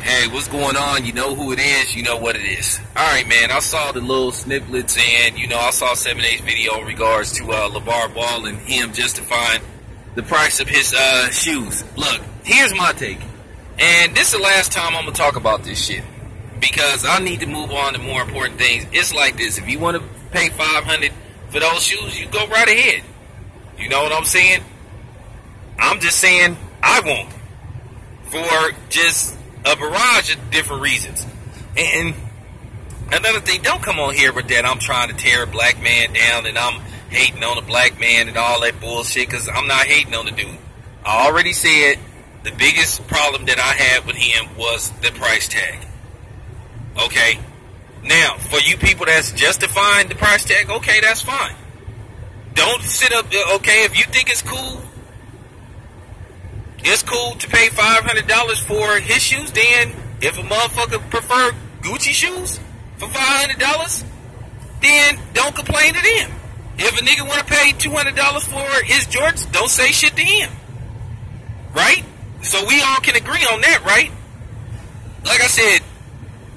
Hey, what's going on? You know who it is. You know what it is. Alright, man. I saw the little snippets and, I saw 7-8's video in regards to Lavar Ball and him justifying the price of his shoes. Look, here's my take. And this is the last time I'm going to talk about this shit. Because I need to move on to more important things. It's like this. If you want to pay $500 for those shoes, you go right ahead. You know what I'm saying? I'm just saying I won't. For just a barrage of different reasons. And another thing, don't come on here with that I'm trying to tear a black man down and I'm hating on a black man and all that bullshit, because I'm not hating on the dude. I already said the biggest problem that I had with him was the price tag. Okay? Now, for you people that's justifying the price tag, okay, that's fine. Don't sit up, okay, if you think it's cool to pay $500 for his shoes, then if a motherfucker prefer Gucci shoes for $500, then don't complain to them. If a nigga want to pay $200 for his Jordans, don't say shit to him. Right? So we all can agree on that, right? Like I said,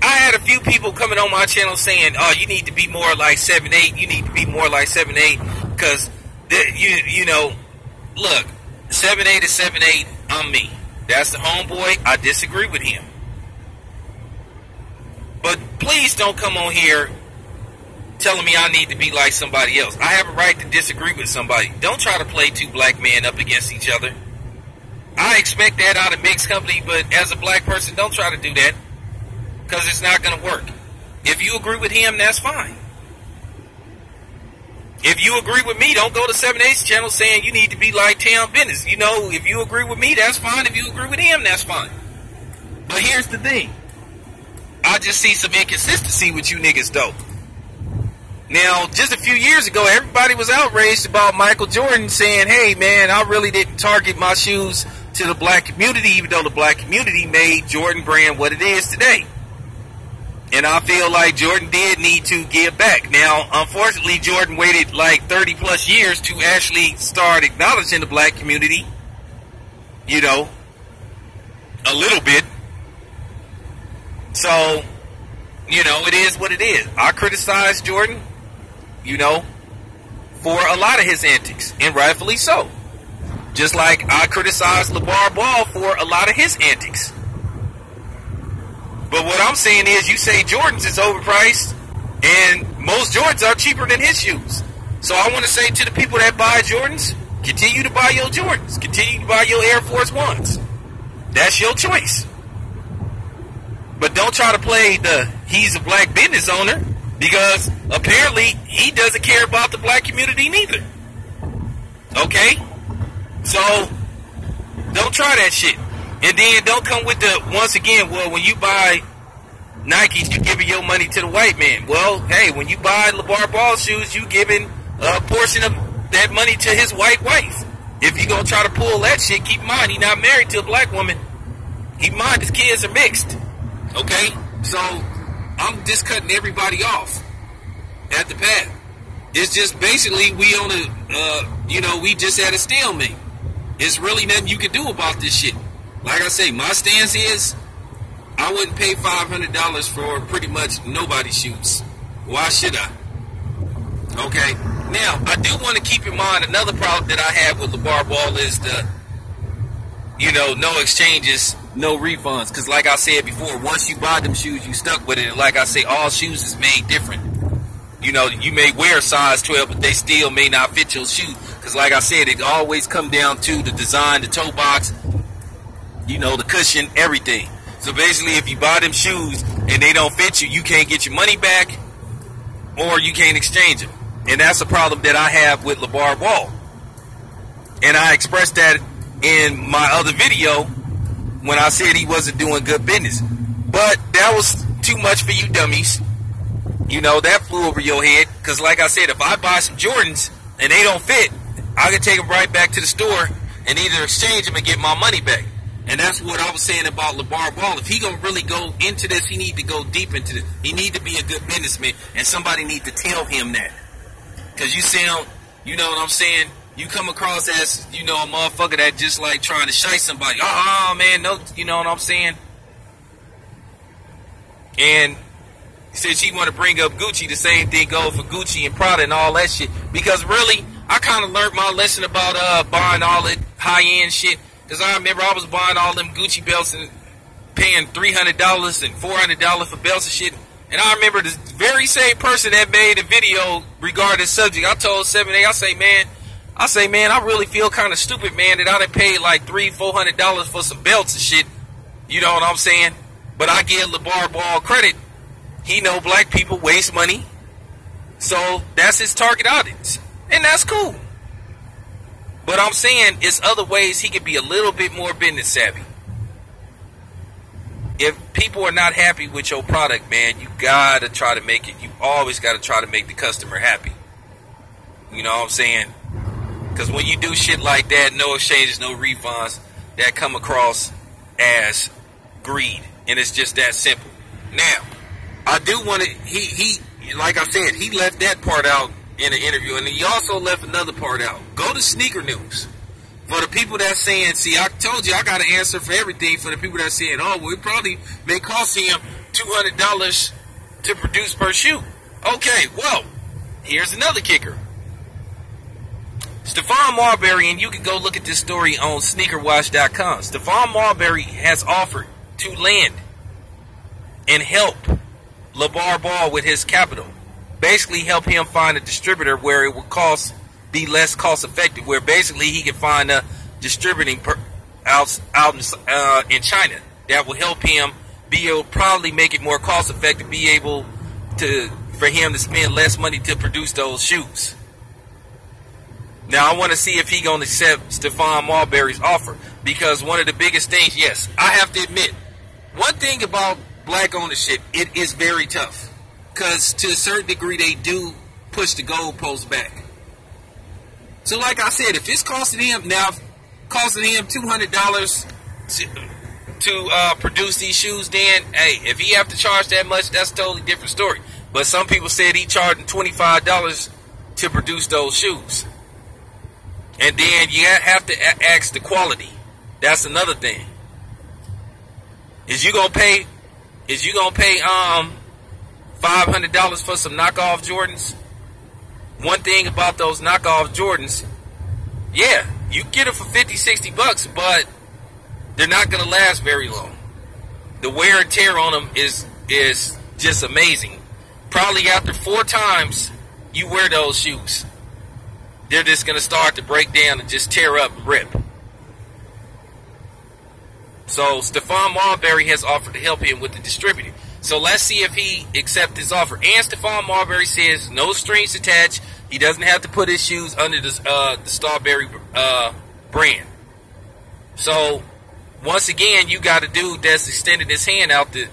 I had a few people coming on my channel saying, oh, you need to be more like 7-8. You need to be more like 7-8 because, look, 7-8 is 7-8. I'm me. That's the homeboy. I disagree with him. But please don't come on here telling me I need to be like somebody else. I have a right to disagree with somebody. Don't try to play two black men up against each other. I expect that out of mixed company, but as a black person, don't try to do that. Because it's not going to work. If you agree with him, that's fine. If you agree with me, don't go to 7-8's channel saying you need to be like Town Business. If you agree with me, that's fine. If you agree with him, that's fine. But here's the thing. I just see some inconsistency with you niggas, though. Now, just a few years ago, everybody was outraged about Michael Jordan saying, hey, man, I really didn't target my shoes to the black community, even though the black community made Jordan brand what it is today. And I feel like Jordan did need to give back. Now, unfortunately, Jordan waited like 30 plus years to actually start acknowledging the black community. A little bit. So, it is what it is. I criticize Jordan, for a lot of his antics. And rightfully so. Just like I criticize Lavar Ball for a lot of his antics. But what I'm saying is, you say Jordans is overpriced, and most Jordans are cheaper than his shoes. So I want to say to the people that buy Jordans, continue to buy your Jordans. Continue to buy your Air Force Ones. That's your choice. But don't try to play he's a black business owner, because apparently he doesn't care about the black community neither. Okay? So, don't try that shit. And then don't come with once again, well, when you buy Nikes, you're giving your money to the white man. Well, hey, when you buy Lavar Ball shoes, you giving a portion of that money to his white wife. If you're going to try to pull that shit, keep in mind, he's not married to a black woman. Keep in mind, his kids are mixed. Okay? So, I'm just cutting everybody off at the path. It's just basically we on we just at a stalemate. It's really nothing you can do about this shit. Like I say, my stance is I wouldn't pay $500 for pretty much nobody's shoes. Why should I? Okay. Now, I do want to keep in mind another problem that I have with Lavar Ball is no exchanges, no refunds. Because like I said before, once you buy them shoes, you stuck with it. And like I say, all shoes is made different. You may wear a size 12, but they still may not fit your shoe. Because like I said, it always come down to the design, the toe box, the cushion, everything. So basically, if you buy them shoes and they don't fit you, you can't get your money back or you can't exchange them. And that's a problem that I have with Lavar Ball. And I expressed that in my other video when I said he wasn't doing good business. But that was too much for you dummies. That flew over your head. Because like I said, if I buy some Jordans and they don't fit, I can take them right back to the store and either exchange them and get my money back. And that's what I was saying about Lavar Ball. If he gonna really go into this, he need to go deep into this. He need to be a good businessman, and somebody need to tell him that. Because you sound, you know what I'm saying? You come across as, a motherfucker that just like trying to shite somebody. Oh, man, no, you know what I'm saying? And since he want to bring up Gucci, the same thing goes for Gucci and Prada and all that shit. Because really, I kind of learned my lesson about buying all that high-end shit. Because I remember I was buying all them Gucci belts and paying $300 and $400 for belts and shit. And I remember the very same person that made a video regarding this subject. I told 7A, I say, man, I really feel kind of stupid, man, that I done paid like $300-400 for some belts and shit. You know what I'm saying? But I give Lavar Ball credit. He know black people waste money. So that's his target audience. And that's cool. But I'm saying it's other ways he could be a little bit more business savvy. If people are not happy with your product, man, you gotta try to make it. You always gotta try to make the customer happy. You know what I'm saying? Because when you do shit like that, no exchanges, no refunds, that come across as greed, and it's just that simple. Now, I do want to. He like I said, he left that part out in the interview, and he also left another part out. Go to Sneaker News. For the people that's saying, see, I told you I got an answer for everything. For the people that's saying, oh, well, it probably may cost him $200 to produce per shoe. Okay, well, here's another kicker. Stephon Marbury, and you can go look at this story on sneakerwatch.com. Stephon Marbury has offered to lend and help Lavar Ball with his capital. Basically help him find a distributor where it would be less cost effective, where basically he can find a distributing out in China that will help him be able to probably make it more cost effective, be able for him to spend less money to produce those shoes. Now I want to see if he's going to accept Stephon Marbury's offer, because one of the biggest things, yes, I have to admit, one thing about black ownership, it is very tough, because to a certain degree they do push the goalpost back. So like I said, if it's costing him $200 to produce these shoes, then hey, if he have to charge that much, that's a totally different story. But some people said he charging $25 to produce those shoes. And then you have to ask the quality. That's another thing. Is you gonna pay $500 for some knockoff Jordans? One thing about those knockoff Jordans, yeah, you get it for $50-60, but they're not going to last very long. The wear and tear on them is just amazing. Probably after 4 times you wear those shoes, they're just going to start to break down and just tear up and rip. So Stephon Marbury has offered to help him with the distributor. So let's see if he accepts his offer. And Stephon Marbury says no strings attached. He doesn't have to put his shoes under the Starberry brand. So once again, you got a dude that's extended his hand out to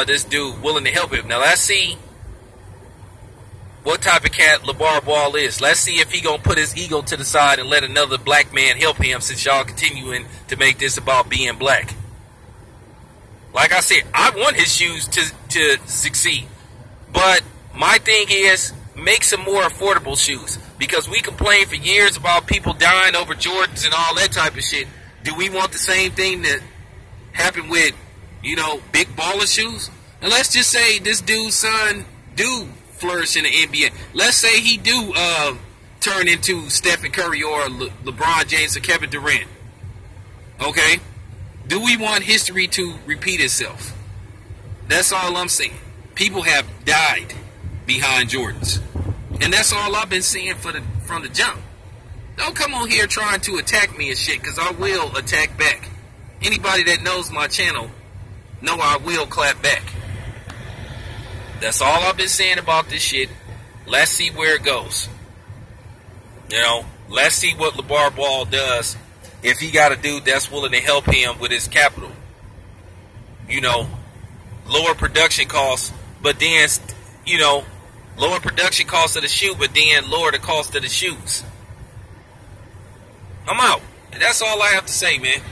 this dude willing to help him. Now let's see what type of cat Lavar Ball is. Let's see if he gonna put his ego to the side and let another black man help him, since y'all continuing to make this about being black. Like I said, I want his shoes to succeed. But my thing is, make some more affordable shoes. Because we complain for years about people dying over Jordans and all that type of shit. Do we want the same thing that happened with, big baller shoes? And let's just say this dude's son do flourish in the NBA. Let's say he do turn into Stephen Curry or LeBron James or Kevin Durant. Okay? Do we want history to repeat itself? That's all I'm saying. People have died behind Jordans. And that's all I've been seeing from the jump. Don't come on here trying to attack me and shit, because I will attack back. Anybody that knows my channel know I will clap back. That's all I've been saying about this shit. Let's see where it goes. Let's see what Lavar Ball does. If he got a dude that's willing to help him with his capital, lower production costs, but then, lower production costs of the shoe, but then lower the cost of the shoes. I'm out. And that's all I have to say, man.